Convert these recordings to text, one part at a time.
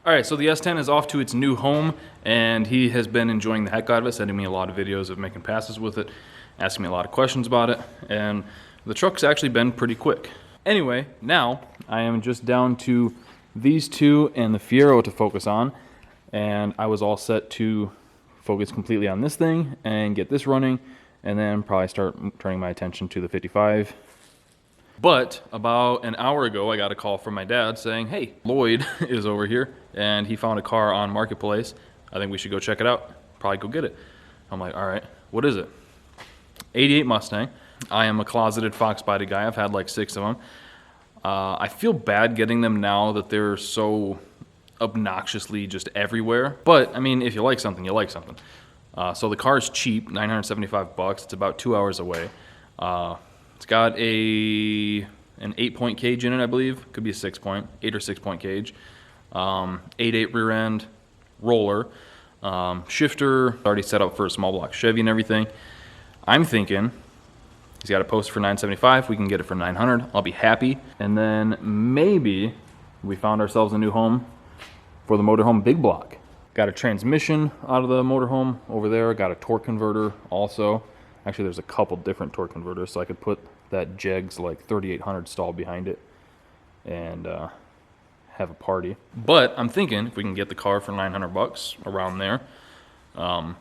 All right, so the S10 is off to its new home, and he has been enjoying the heck out of it, sending me a lot of videos of making passes with it, asking me a lot of questions about it, and the truck's actually been pretty quick. Anyway, now I am just down to these two and the Fiero to focus on, and I was all set to focus completely on this thing and get this running, and then probably start turning my attention to the 55. But about an hour ago, I got a call from my dad saying, hey, Lloyd is over here, and he found a car on Marketplace. I think we should go check it out. Probably go get it. I'm like, all right, what is it? 88 Mustang. I am a closeted FOXBODY guy. I've had like 6 of them. I feel bad getting them now that they're so obnoxiously just everywhere. But, I mean, if you like something, you like something. So the car is cheap, $975. It's about 2 hours away. It's got an 8-point cage in it, I believe. Could be a 6-point, 8 or 6-point cage. 8.8 rear end, roller, shifter, already set up for a small block Chevy and everything. I'm thinking he's got a post for $975. We can get it for $900. I'll be happy. And then maybe we found ourselves a new home for the motorhome big block. Got a transmission out of the motorhome over there. Got a torque converter also. Actually, there's a couple different torque converters, so I could put that Jegs like 3800 stall behind it and have a party. But I'm thinking if we can get the car for $900 around there. The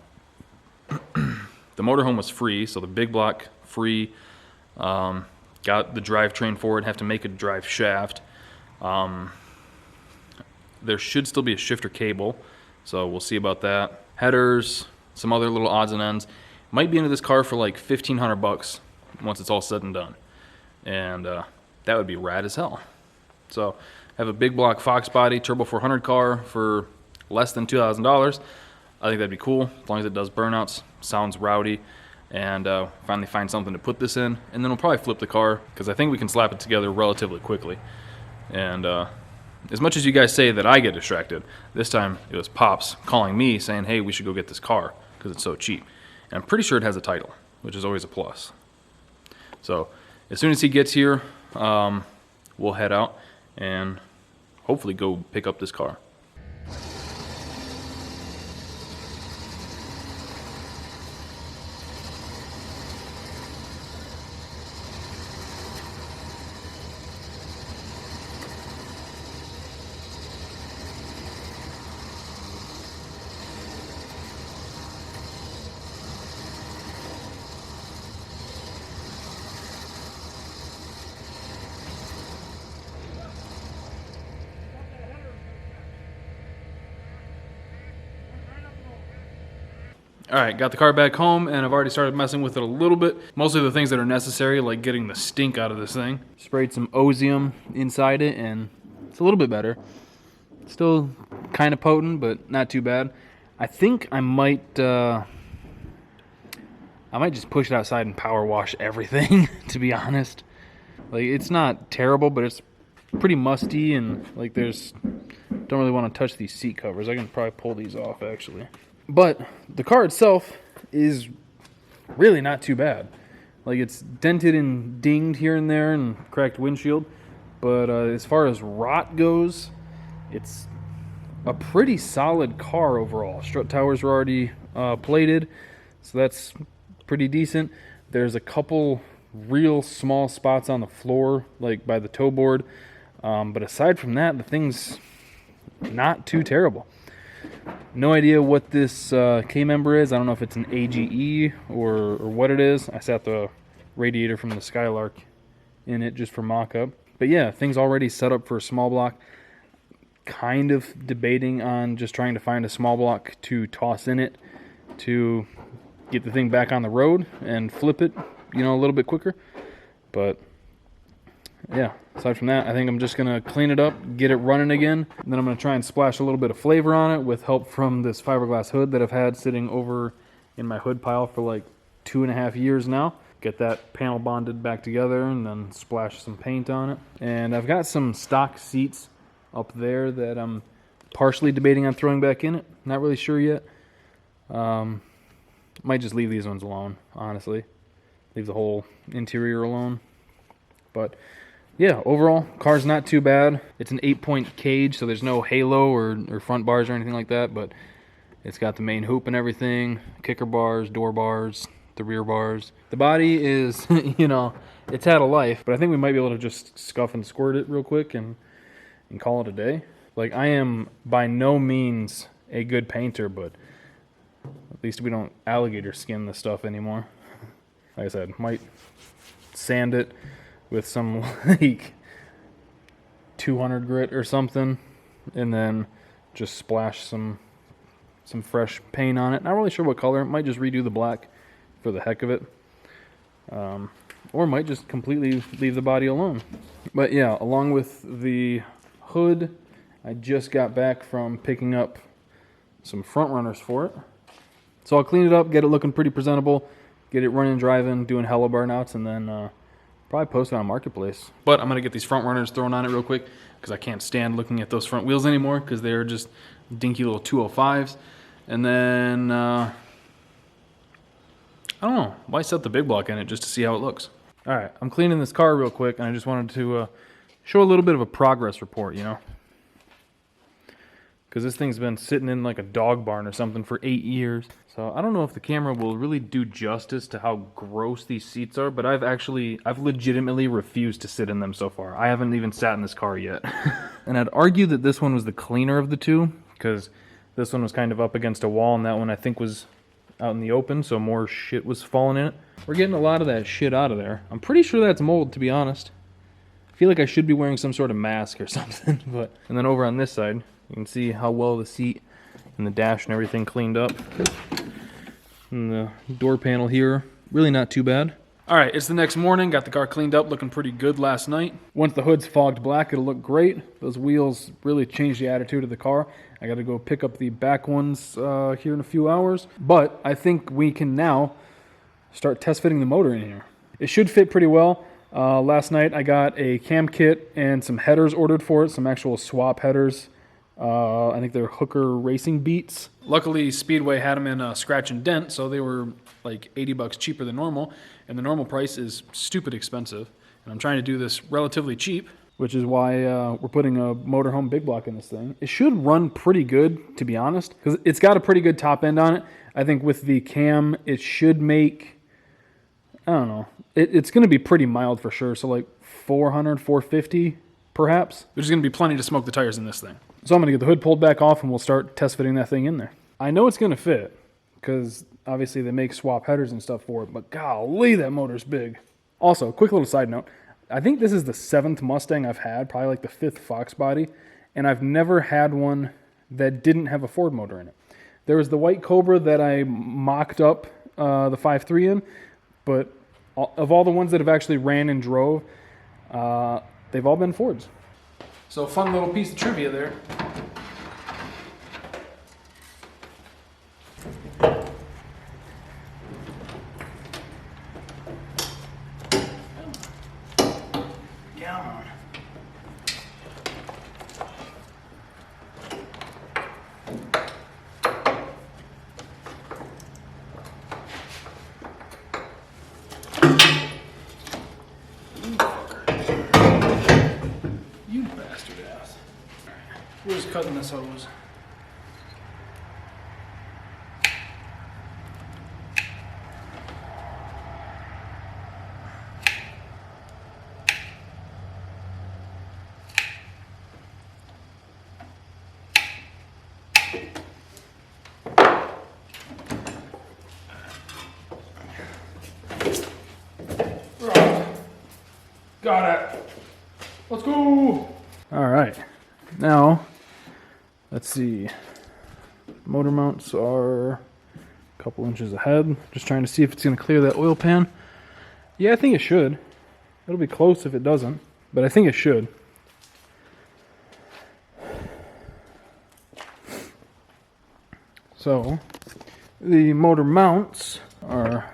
motorhome was free, so the big block free. Got the drivetrain for it. Have to make a drive shaft. There should still be a shifter cable, so we'll see about that. Headers, some other little odds and ends. Might be into this car for like $1,500 once it's all said and done. And that would be rad as hell. So I have a big block FOXBODY Turbo 400 car for less than $2,000. I think that'd be cool as long as it does burnouts, sounds rowdy, and finally find something to put this in. And then we'll probably flip the car because I think we can slap it together relatively quickly. And as much as you guys say that I get distracted, this time it was Pops calling me saying, hey, we should go get this car because it's so cheap. And I'm pretty sure it has a title, which is always a plus. So as soon as he gets here, we'll head out and hopefully go pick up this car. Alright, got the car back home, and I've already started messing with it a little bit. Mostly the things that are necessary, like getting the stink out of this thing. Sprayed some Ozium inside it, and it's a little bit better. Still kind of potent, but not too bad. I think I might just push it outside and power wash everything, to be honest. Like, it's not terrible, but it's pretty musty, and like don't really want to touch these seat covers. I can probably pull these off, actually. But the car itself is really not too bad. Like, it's dented and dinged here and there and cracked windshield. But as far as rot goes, it's a pretty solid car overall. Strut towers are already plated, so that's pretty decent. There's a couple real small spots on the floor, like by the toe board. But aside from that, the thing's not too terrible. No idea what this K-member is. I don't know if it's an AGE or what it is. I sat the radiator from the Skylark in it just for mock-up. But yeah, things already set up for a small block. Kind of debating on just trying to find a small block to toss in it to get the thing back on the road and flip it, a little bit quicker. But yeah, aside from that, I think I'm just going to clean it up, get it running again. And then I'm going to try and splash a little bit of flavor on it with help from this fiberglass hood that I've had sitting over in my hood pile for like 2.5 years now. Get that panel bonded back together and then splash some paint on it. And I've got some stock seats up there that I'm partially debating on throwing back in it. Not really sure yet. Might just leave these ones alone, honestly. Leave the whole interior alone. But yeah, overall, car's not too bad. It's an 8-point cage, so there's no halo or front bars or anything like that, but it's got the main hoop and everything, kicker bars, door bars, the rear bars. The body is, you know, it's had a life, but I think we might be able to just scuff and squirt it real quick and call it a day. Like, I am by no means a good painter, but at least we don't alligator skin this stuff anymore. Like I said, might sand it with some like 200 grit or something, and then just splash some fresh paint on it. Not really sure what color. Might just redo the black for the heck of it, or might just completely leave the body alone. But yeah, along with the hood, I just got back from picking up some front runners for it. So I'll clean it up, get it looking pretty presentable, get it running, driving, doing hella burnouts, and then probably post it on Marketplace. But I'm going to get these front runners thrown on it real quick because I can't stand looking at those front wheels anymore because they're just dinky little 205s. And then, I don't know, why set the big block in it just to see how it looks? All right, I'm cleaning this car real quick, and I just wanted to show a little bit of a progress report, you know? Because this thing's been sitting in like a dog barn or something for 8 years. So I don't know if the camera will really do justice to how gross these seats are, but I've legitimately refused to sit in them so far. I haven't even sat in this car yet. And I'd argue that this one was the cleaner of the two, because this one was kind of up against a wall, and that one I think was out in the open, so more shit was falling in it. We're getting a lot of that shit out of there. I'm pretty sure that's mold, to be honest. I feel like I should be wearing some sort of mask or something. But and then over on this side, you can see how well the seat and the dash and everything cleaned up. And the door panel here, really not too bad. All right, it's the next morning. Got the car cleaned up, looking pretty good last night. Once the hood's fogged black, it'll look great. Those wheels really changed the attitude of the car. I got to go pick up the back ones here in a few hours. But I think we can now start test fitting the motor in here. It should fit pretty well. Last night I got a cam kit and some headers ordered for it, some actual swap headers. I think they're Hooker Racing Beats. Luckily, Speedway had them in a scratch and dent, so they were like $80 cheaper than normal. And the normal price is stupid expensive. And I'm trying to do this relatively cheap, which is why we're putting a motorhome big block in this thing. It should run pretty good, to be honest, because it's got a pretty good top end on it. I think with the cam, it should make, I don't know, it's going to be pretty mild for sure. So like 400, 450 perhaps. There's going to be plenty to smoke the tires in this thing. So I'm going to get the hood pulled back off and we'll start test fitting that thing in there. I know it's going to fit because obviously they make swap headers and stuff for it, but golly, that motor's big. Also, quick little side note. I think this is the 7th Mustang I've had, probably like the 5th FOXBODY, and I've never had one that didn't have a Ford motor in it. There was the white Cobra that I mocked up the 5.3 in, but of all the ones that have actually ran and drove, they've all been Fords. So a fun little piece of trivia there. We're just cutting this hose. Got it. Let's go. All right. Now, let's see. Motor mounts are a couple inches ahead. Just trying to see if it's going to clear that oil pan. Yeah, I think it should. It'll be close if it doesn't, but I think it should. So, the motor mounts are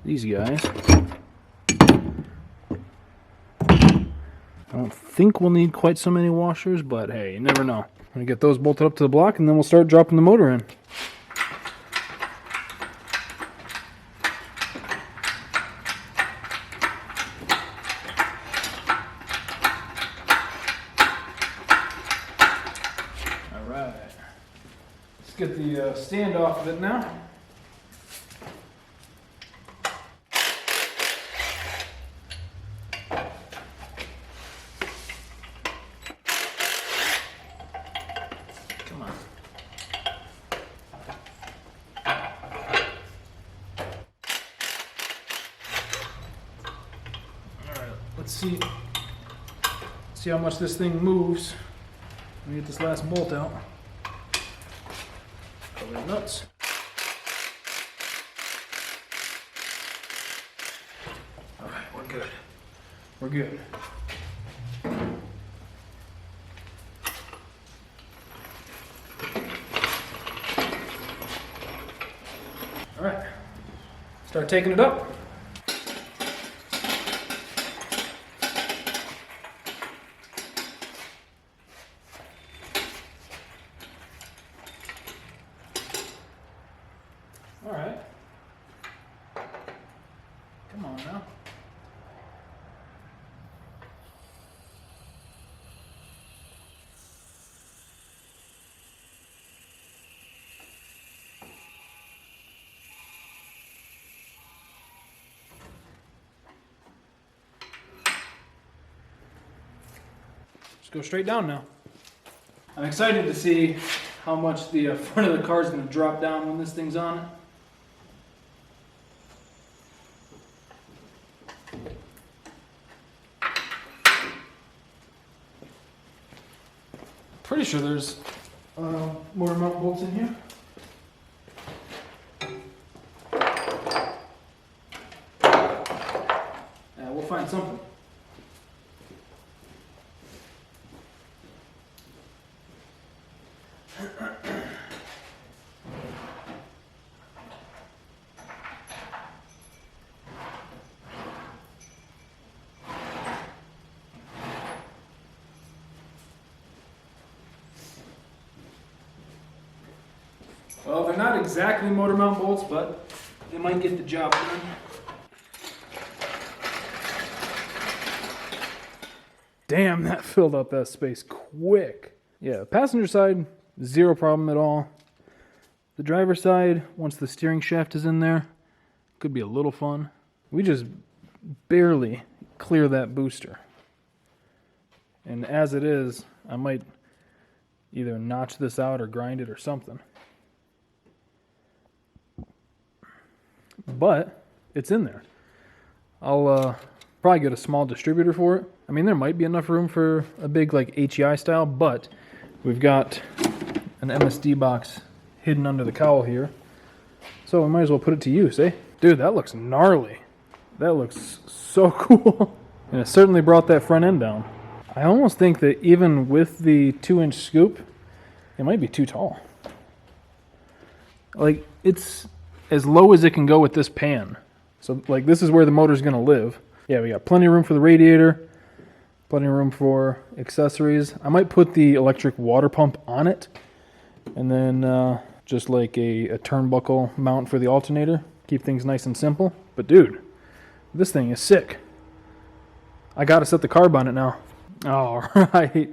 these guys. I don't think we'll need quite so many washers, but hey, you never know. I'm going to get those bolted up to the block, and then we'll start dropping the motor in. Alright. Let's get the stand off of it now. Come on. Alright, let's see how much this thing moves. Let me get this last bolt out. Cover the nuts. Alright, we're good. We're good. Alright, start taking it up. Alright. Come on now. Just go straight down now. I'm excited to see how much the front of the car is going to drop down when this thing's on it. Pretty sure there's more mount bolts in here. Yeah, we'll find something. Well, they're not exactly motor mount bolts, but they might get the job done. Damn, that filled up that space quick. Yeah, passenger side, zero problem at all. The driver's side, once the steering shaft is in there, could be a little fun. We just barely clear that booster. And as it is, I might either notch this out or grind it or something. But it's in there. I'll probably get a small distributor for it. I mean, there might be enough room for a big like HEI style, but we've got an MSD box hidden under the cowl here. So we might as well put it to use, eh? Dude, that looks gnarly. That looks so cool. And it certainly brought that front end down. I almost think that even with the 2-inch scoop, it might be too tall. Like, it's as low as it can go with this pan. So like this is where the motor's gonna live. Yeah, we got plenty of room for the radiator, plenty of room for accessories. I might put the electric water pump on it, and then just like a turnbuckle mount for the alternator. Keep things nice and simple. But dude, this thing is sick. I gotta set the carb on it now. All right.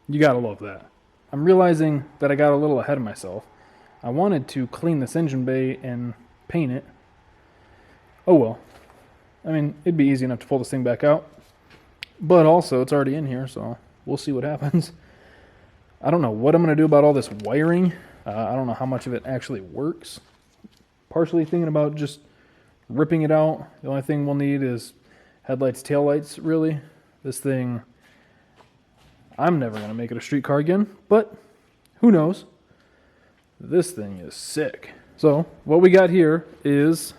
You gotta love that. I'm realizing that I got a little ahead of myself. I wanted to clean this engine bay and paint it. Oh well. I mean, it'd be easy enough to pull this thing back out. But also, it's already in here, so we'll see what happens. I don't know what I'm going to do about all this wiring. I don't know how much of it actually works. Partially thinking about just ripping it out. The only thing we'll need is headlights, taillights, really. This thing, I'm never going to make it a street car again, but who knows? This thing is sick. So what we got here is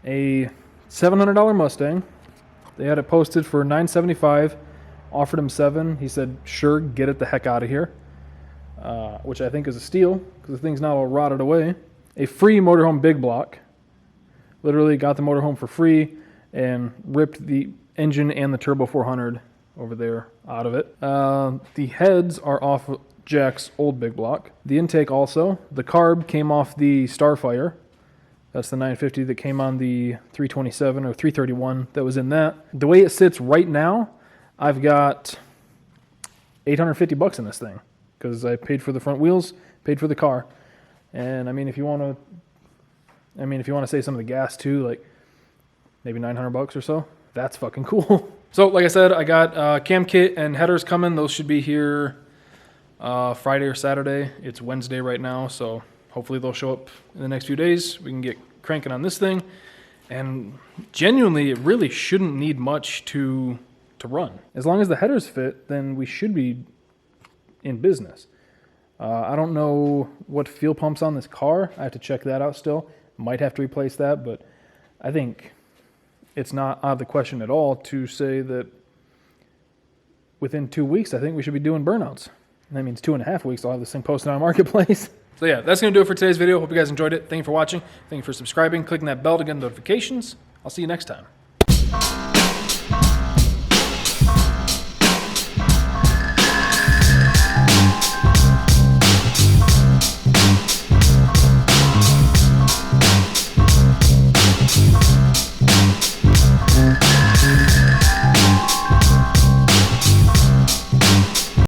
a $700 Mustang. They had it posted for $975. Offered him $7. He said, sure, get it the heck out of here. Which I think is a steal, because the thing's not all rotted away. A free motorhome big block. Literally got the motorhome for free and ripped the engine and the Turbo 400 over there out of it. The heads are off Jack's old big block. The intake also. The carb came off the Starfire. That's the 950 that came on the 327 or 331 that was in that. The way it sits right now, I've got $850 in this thing because I paid for the front wheels, paid for the car. And I mean, if you want to say some of the gas too, like maybe $900 or so, that's fucking cool. So like I said, I got cam kit and headers coming. Those should be here Friday or Saturday. It's Wednesday right now, so hopefully they'll show up in the next few days. We can get cranking on this thing. And genuinely, it really shouldn't need much to run. As long as the headers fit, then we should be in business. I don't know what fuel pump's on this car. I have to check that out still. Might have to replace that, but I think it's not out of the question at all to say that within 2 weeks, I think we should be doing burnouts. And that means 2.5 weeks, I'll have this thing posted on Marketplace. So yeah, that's going to do it for today's video. Hope you guys enjoyed it. Thank you for watching. Thank you for subscribing, clicking that bell to get notifications. I'll see you next time.